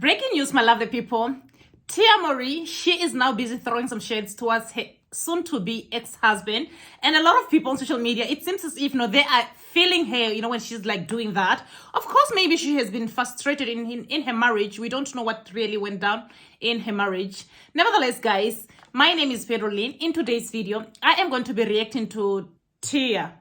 Breaking news, my lovely people. Tia Mowry, she is now busy throwing some shades towards her soon-to-be ex-husband. And a lot of people on social media, it seems as if, they are feeling her, when she's like doing that. Of course, maybe she has been frustrated in her marriage. We don't know what really went down in her marriage. Nevertheless, guys, my name is Pedro Lynn. In today's video, I am going to be reacting to Tia.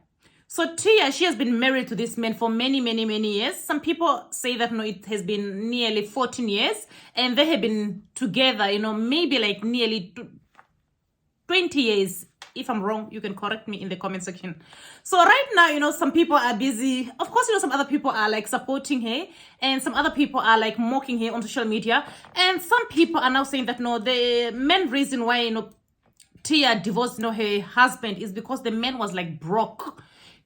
So Tia, she has been married to this man for many, many, many years. Some people say that, it has been nearly 14 years. And they have been together, maybe like nearly 20 years. If I'm wrong, you can correct me in the comment section. So right now, some people are busy. Of course, some other people are like supporting her. And some other people are like mocking her on social media. And some people are now saying that, the main reason why, Tia divorced, her husband is because the man was like broke.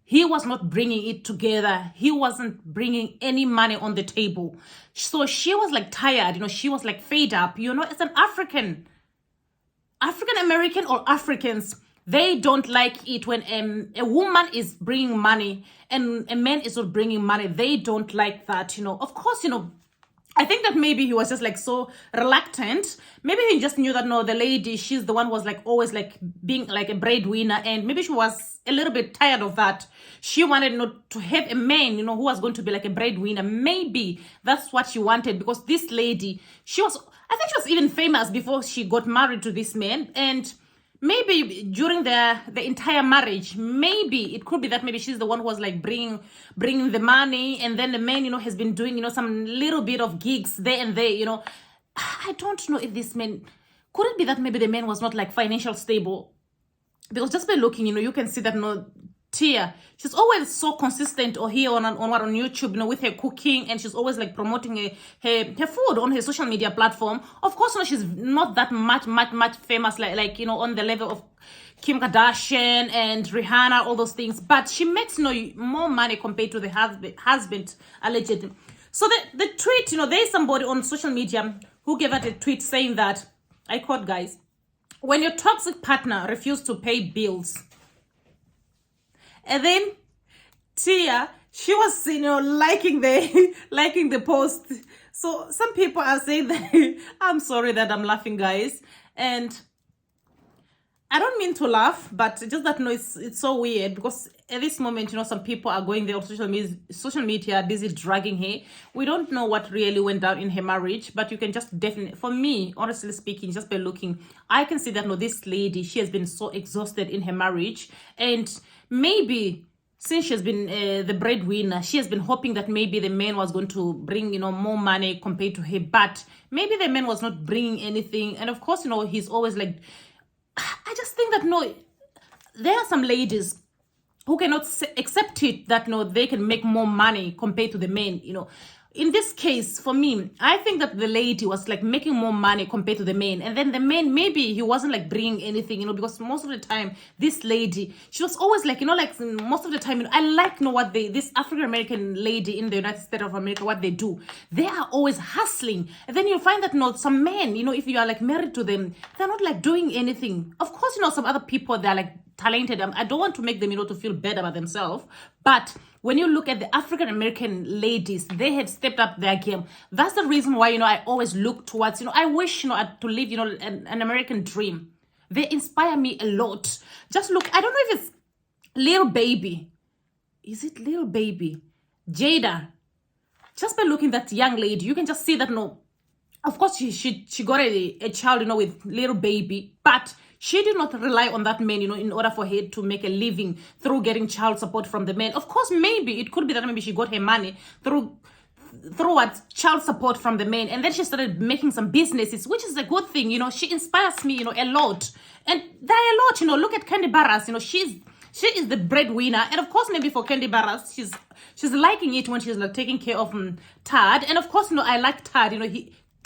He was not bringing it together. He wasn't bringing any money on the table. So she was like tired, she was like fed up. As an African American or Africans, they don't like it when a woman is bringing money and a man is not bringing money. They don't like that, Of course, I think that maybe he was just like so reluctant. Maybe he just knew that, the lady, she's the one who was like always like being like a breadwinner. And maybe she was a little bit tired of that. She wanted to have a man, who was going to be like a breadwinner. Maybe that's what she wanted, because this lady, I think she was even famous before she got married to this man. And maybe during the entire marriage, maybe it could be that maybe she's the one who was like bringing the money, and then the man, has been doing, some little bit of gigs there and there, I don't know if this man, could it be that maybe the man was not like financial stable? Because just by looking, you can see that, Tia, she's always so consistent or here on YouTube, with her cooking, and she's always like promoting her food on her social media platform. Of course, she's not that much famous like on the level of Kim Kardashian and Rihanna, all those things, but she makes more money compared to the husband allegedly. So the tweet, there's somebody on social media who gave out a tweet saying that, I quote, guys, "When your toxic partner refuses to pay bills." And then Tia, she was, liking the post. So some people are saying that, I'm sorry that I'm laughing, guys. And I don't mean to laugh, but just that, it's so weird, because at this moment, some people are going there on social media, busy dragging her. We don't know what really went down in her marriage, but you can just definitely, for me, honestly speaking, just by looking, I can see that, this lady, she has been so exhausted in her marriage. And maybe since she has been the breadwinner, she has been hoping that maybe the man was going to bring, more money compared to her. But maybe the man was not bringing anything. And of course, he's always like, I just think that, there are some ladies who cannot accept it that, they can make more money compared to the men, In this case, for me, I think that the lady was like making more money compared to the man. And then the man, maybe he wasn't like bringing anything, because most of the time, this lady, she was always like, like most of the time, I like what this African-American lady in the United States of America, what they do. They are always hustling. And then you'll find that, some men, if you are like married to them, they're not like doing anything. Of course, some other people, they're like talented. I don't want to make them, to feel bad about themselves. But when you look at the African-American ladies, they have stepped up their game. That's the reason why, I always look towards, I wish, to live, an American dream. They inspire me a lot. Just look, I don't know if it's Little Baby. Is it Little Baby? Jada. Just by looking at that young lady, you can just see that, of course, she got a child, with Little Baby, but she did not rely on that man, in order for her to make a living through getting child support from the man. Of course, maybe it could be that maybe she got her money through what child support from the man, and then she started making some businesses, which is a good thing. She inspires me, a lot, and there are a lot. Look at Candy Barras. She is the breadwinner, and of course, maybe for Candy Barras, she's liking it when she's like taking care of Tad, and of course, I like Tad.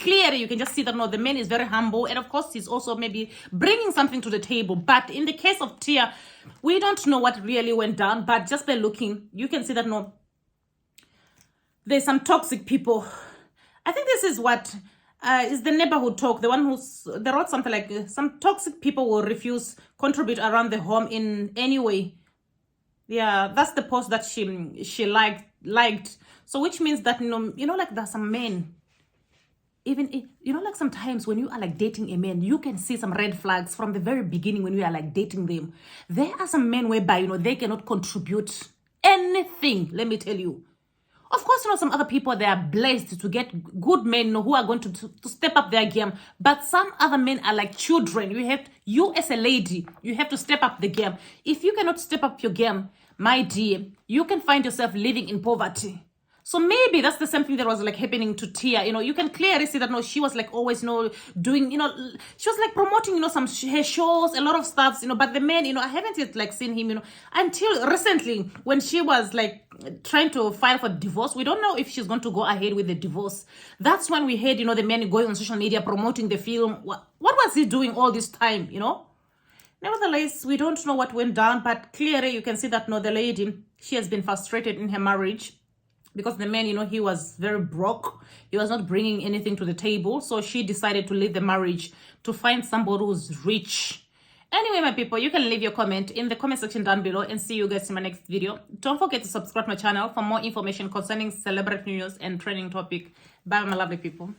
Clearly, you can just see that, the man is very humble. And of course, he's also maybe bringing something to the table. But in the case of Tia, we don't know what really went down. But just by looking, you can see that, there's some toxic people. I think this is what is the neighborhood talk. The one they wrote something like, some toxic people will refuse contribute around the home in any way. Yeah, that's the post that she liked. So which means that, like there's some men even if, you know, like sometimes when you are like dating a man, you can see some red flags from the very beginning when you are like dating them. There are some men whereby, you know, they cannot contribute anything, let me tell you. Of course, you know, some other people, they are blessed to get good men, you know, who are going to step up their game. But some other men are like children. You as a lady, you have to step up the game. If you cannot step up your game, my dear, you can find yourself living in poverty. So maybe that's the same thing that was like happening to Tia. You know, you can clearly see that, no, she was like always, you know, doing, you know, she was like promoting, you know, some her shows, a lot of stuff, you know, but the man, you know, I haven't yet like seen him, you know, until recently when she was like trying to file for divorce. We don't know if she's going to go ahead with the divorce. That's when we heard, you know, the man going on social media promoting the film. What was he doing all this time, you know? Nevertheless, we don't know what went down, but clearly you can see that, no, the lady, she has been frustrated in her marriage. Because the man, you know, he was very broke. He was not bringing anything to the table. So she decided to leave the marriage to find somebody who's rich. Anyway, my people, you can leave your comment in the comment section down below and see you guys in my next video. Don't forget to subscribe to my channel for more information concerning celebrity news and trending topic. Bye, my lovely people.